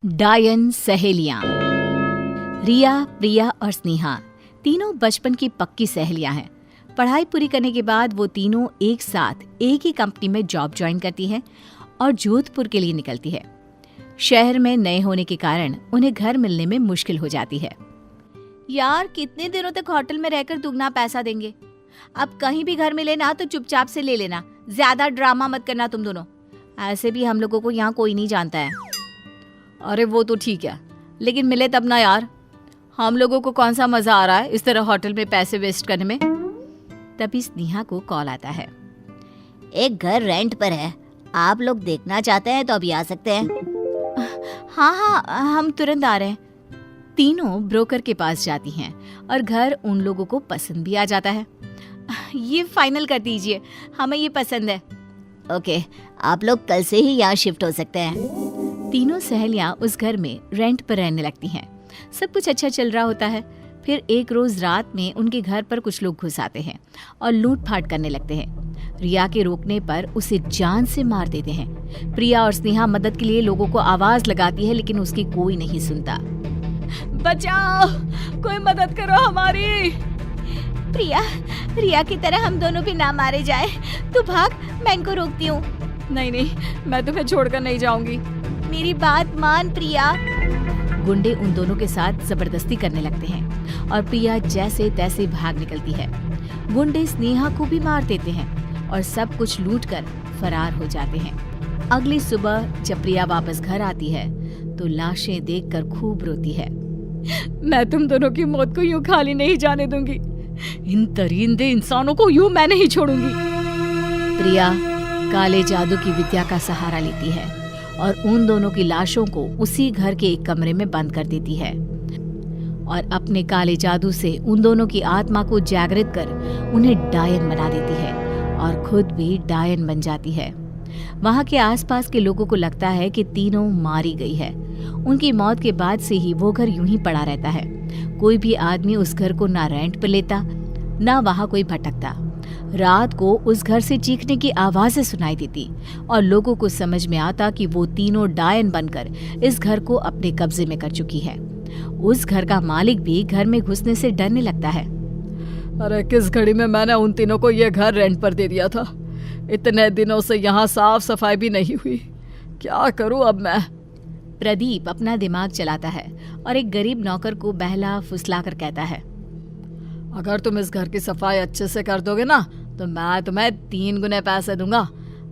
डायन सहेलियां। रिया, प्रिया और स्नेहा तीनों बचपन की पक्की सहेलियां हैं। पढ़ाई पूरी करने के बाद वो तीनों एक साथ एक ही कंपनी में जॉब ज्वाइन करती हैं और जोधपुर के लिए निकलती है। शहर में नए होने के कारण उन्हें घर मिलने में मुश्किल हो जाती है। यार, कितने दिनों तक होटल में रहकर दुगना पैसा देंगे? अब कहीं भी घर मिले ना तो चुपचाप से ले लेना, ज्यादा ड्रामा मत करना तुम दोनों। ऐसे भी हम लोगों को यहाँ कोई नहीं जानता है। अरे वो तो ठीक है, लेकिन मिले तब ना यार। हम लोगों को कौन सा मजा आ रहा है इस तरह होटल में पैसे वेस्ट करने में। तभी स्नेहा को कॉल आता है। एक घर रेंट पर है, आप लोग देखना चाहते हैं तो अभी आ सकते हैं। हाँ, हम तुरंत आ रहे हैं। तीनों ब्रोकर के पास जाती हैं और घर उन लोगों को पसंद भी आ जाता है। ये फाइनल कर दीजिए, हमें ये पसंद है। ओके, आप लोग कल से ही यहाँ शिफ्ट हो सकते हैं। तीनों सहेलियां उस घर में रेंट पर रहने लगती हैं। सब कुछ अच्छा चल रहा होता है। फिर एक रोज रात में उनके घर पर कुछ लोग घुस आते हैं और लूटपाट करने लगते हैं। रिया के रोकने पर उसे जान से मार देते हैं। प्रिया और स्नेहा मदद के लिए लोगों को आवाज लगाती है, लेकिन उसकी कोई नहीं सुनता। बचाओ, कोई मदद करो हमारी। रिया की तरह हम दोनों भी ना मारे जाए। तू भाग, मैं इनको रोकती हूँ। नहीं, मैं तुम्हें छोड़कर नहीं जाऊंगी। मेरी बात मान प्रिया। गुंडे उन दोनों के साथ जबरदस्ती करने लगते हैं और प्रिया जैसे तैसे भाग निकलती है। गुंडे स्नेहा को भी मार देते हैं और सब कुछ लूटकर फरार हो जाते हैं। अगली सुबह जब प्रिया वापस घर आती है तो लाशें देखकर खूब रोती है। मैं तुम दोनों की मौत को यूं खाली नहीं जाने दूंगी। इन दरिंदे इंसानों को यूं मैं नहीं छोड़ूंगी। प्रिया काले जादू की विद्या का सहारा लेती है और उन दोनों की लाशों को उसी घर के एक कमरे में बंद कर देती है और अपने काले जादू से उन दोनों की आत्मा को जागृत कर उन्हें डायन बना देती है और खुद भी डायन बन जाती है। वहां के आसपास के लोगों को लगता है कि तीनों मारी गई है। उनकी मौत के बाद से ही वो घर यूं ही पड़ा रहता है। कोई भी आदमी उस घर को ना रेंट पर लेता, ना वहां कोई भटकता। रात को उस घर से चीखने की आवाजें सुनाई देती और लोगों को समझ में आता कि वो तीनों डायन बनकर इस घर को अपने कब्जे में कर चुकी है। उस घर का मालिक भी घर में घुसने से डरने लगता है। अरे किस घड़ी में मैंने उन तीनों को ये घर रेंट पर दे दिया था। इतने दिनों से यहाँ साफ सफाई भी नहीं हुई। क्या करूँ अब मैं? प्रदीप अपना दिमाग चलाता है और एक गरीब नौकर को बहला फुसला कर कहता है, अगर तुम इस घर की सफाई अच्छे से कर दोगे ना तो मैं तुम्हें 3 गुने पैसे दूंगा।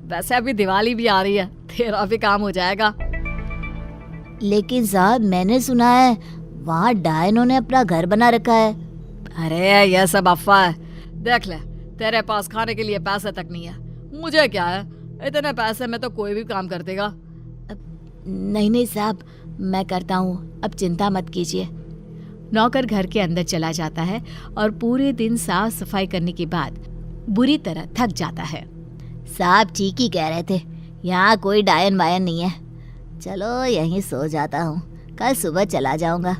वैसे अभी दिवाली भी आ रही है, तेरा भी काम हो जाएगा। लेकिन साहब, मैंने सुना है वहाँ डायनों ने अपना घर बना रखा है। अरे यह सब अफवाह है। देख ले, तेरे पास खाने के लिए पैसे तक नहीं है। मुझे क्या है, इतने पैसे में तो कोई भी काम कर देगा। नहीं साहब, मैं करता हूँ, अब चिंता मत कीजिए। नौकर घर के अंदर चला जाता है और पूरे दिन साफ सफाई करने के बाद बुरी तरह थक जाता है। साहब ठीक ही कह रहे थे, यहाँ कोई डायन वायन नहीं है। चलो यहीं सो जाता हूँ, कल सुबह चला जाऊंगा।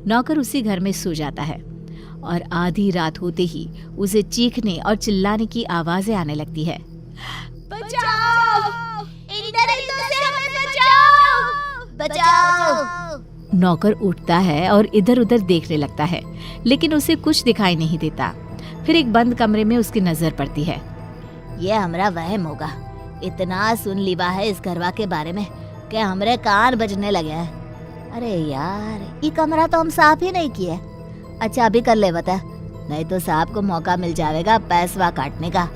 नौकर उसी घर में सो जाता है और आधी रात होते ही उसे चीखने और चिल्लाने की आवाजें आने लगती है। बचाओ! इन दरिंदों से हमें बचाओ! बचाओ! नौकर उठता है और इधर उधर देखने लगता है, लेकिन उसे कुछ दिखाई नहीं देता। फिर एक बंद कमरे में उसकी नजर पड़ती है। ये हमरा वहम होगा। इतना सुन लिबा है इस घरवा के बारे में कि हमरे कान बजने लगे हैं। अरे यार, ये कमरा तो हम साफ ही नहीं किए। अच्छा अभी कर ले बता, नहीं तो साहब को मौका मिल जाएगा पैसवा काटने का।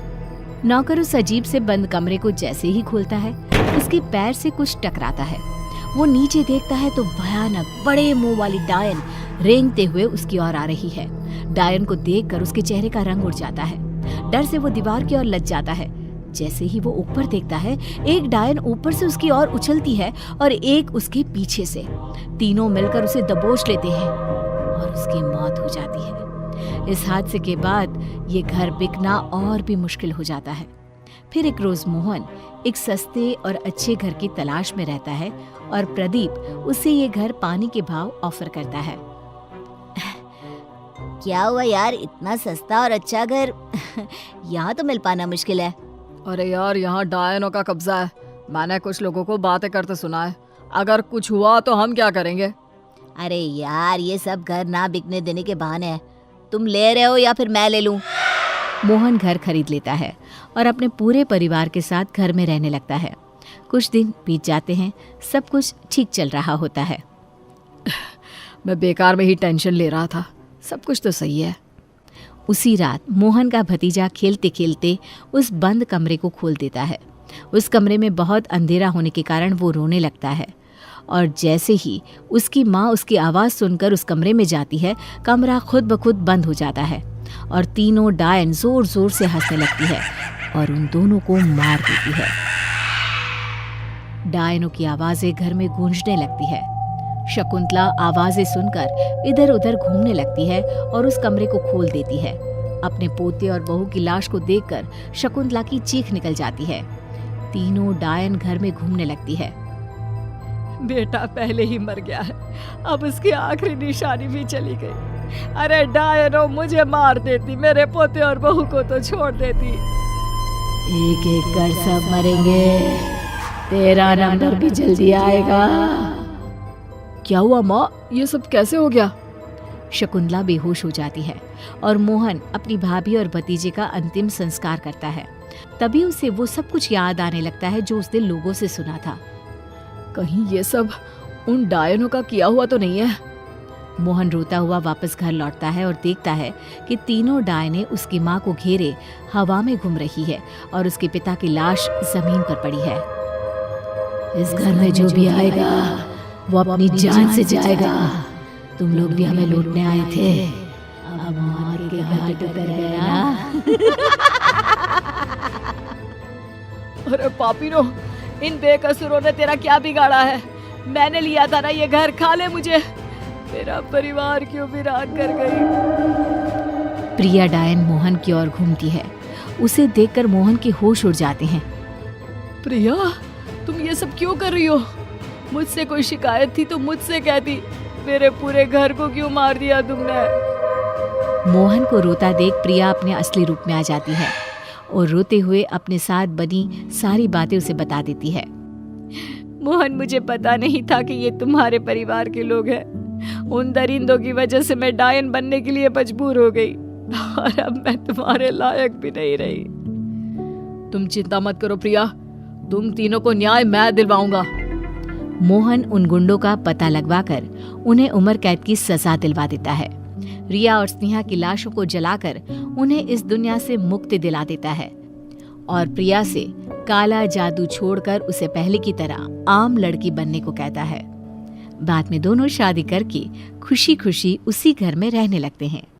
नौकर उस अजीब से बंद कमरे को जैसे ही खोलता है, उसके पैर से कुछ टकराता है। वो नीचे देखता है तो भयानक बड़े मुंह वाली डायन रेंगते हुए उसकी ओर आ रही है। डायन को देखकर उसके चेहरे का रंग उड़ जाता है। डर से वो दीवार की ओर लग जाता है। जैसे ही वो ऊपर देखता है, एक डायन ऊपर से उसकी ओर उछलती है और एक उसके पीछे से। तीनों मिलकर उसे दबोच लेते हैं और उसकी मौत हो जाती है। इस हादसे के बाद ये घर बिकना और भी मुश्किल हो जाता है। फिर एक रोज मोहन एक सस्ते और अच्छे घर की तलाश में रहता है और प्रदीप उसे ये घर पानी के भाव ऑफर करता है। क्या हुआ यार, इतना सस्ता और अच्छा घर यहाँ तो मिल पाना मुश्किल है। अरे यार, यहाँ डायनों का कब्जा है। मैंने कुछ लोगों को बातें करते सुना है। अगर कुछ हुआ तो हम क्या करेंगे? अरे यार, ये सब घर ना बिकने देने के बहाने हैं। तुम ले रहे हो या फिर मैं ले लूं? मोहन घर खरीद लेता है और अपने पूरे परिवार के साथ घर में रहने लगता है। कुछ दिन बीत जाते हैं, सब कुछ ठीक चल रहा होता है। मैं बेकार में ही टेंशन ले रहा था, सब कुछ तो सही है। उसी रात मोहन का भतीजा खेलते खेलते उस बंद कमरे को खोल देता है। उस कमरे में बहुत अंधेरा होने के कारण वो रोने लगता है और जैसे ही उसकी माँ उसकी आवाज़ सुनकर उस कमरे में जाती है, कमरा खुद ब खुद बंद हो जाता है और तीनों डायन जोर जोर से हंसने लगती है और उन दोनों को मार देती है। डायनों की आवाज़ें घर में गूंजने लगती है। शकुंतला आवाज़ें सुनकर इधर उधर घूमने लगती है और उस कमरे को खोल देती है। अपने पोते और बहू की लाश को देखकर शकुंतला की चीख निकल जाती है। तीनों डायन घर में घूमने लगती है। बेटा पहले ही मर गया है, अब उसकी आखिरी निशानी भी चली गई। अरे डायनो, मुझे मार देती, मेरे पोते और बहू को तो छोड़ देती। एक एक कर सब मरेंगे, तेरा नंबर भी जल्दी आएगा। क्या हुआ माँ, ये सब कैसे हो गया? शकुंतला बेहोश हो जाती है और मोहन अपनी भाभी और भतीजे का अंतिम संस्कार करता है। तभी उसे वो सब कुछ याद आने लगता है जो उसने लोगों से सुना था। कहीं ये सब उन डायनों का किया हुआ तो नहीं है? मोहन रोता हुआ वापस घर लौटता है और देखता है कि तीनों डायनें उसकी माँ को घेरे हवा में घूम रही है और उसके पिता की लाश जमीन पर पड़ी है। इस घर में जो भी आएगा वो अपनी जान से जाएगा। तुम लोग भी हमें लूटने आए थे, अब मार के घाट उतर गए ना। अरे पापीनो, इन बेकसूरों ने तेरा क्या बिगाड़ा है? मैंने लिया था ना ये घर, खा ले मुझे। मेरा परिवार क्यों वीरान कर गई? प्रिया डायन मोहन की ओर घूमती है। उसे देखकर मोहन के होश उड़ जाते हैं। प्रिया, तुम ये सब क्यों कर रही हो? मुझसे कोई शिकायत थी तो मुझसे कहती, मेरे पूरे घर को क्यों मार दिया तुमने? मोहन को रोता देख प्रिया अपने असली रूप में आ जाती है और रोते हुए अपने साथ बनी सारी बातें उसे बता देती है। मोहन, मुझे पता नहीं था कि ये तुम्हारे परिवार के लोग हैं। उन दरिंदों की वजह से मैं डायन बनने के लिए मजबूर हो गई और अब मैं तुम्हारे लायक भी नहीं रही। तुम चिंता मत करो प्रिया, तुम तीनों को न्याय मैं दिलवाऊंगा। मोहन उन गुंडों का पता लगवाकर उन्हें उम्र कैद की सजा दिलवा देता है। रिया और स्नेहा की लाशों को जलाकर उन्हें इस दुनिया से मुक्ति दिला देता है और प्रिया से काला जादू छोड़कर उसे पहले की तरह आम लड़की बनने को कहता है। बाद में दोनों शादी करके खुशी खुशी उसी घर में रहने लगते हैं।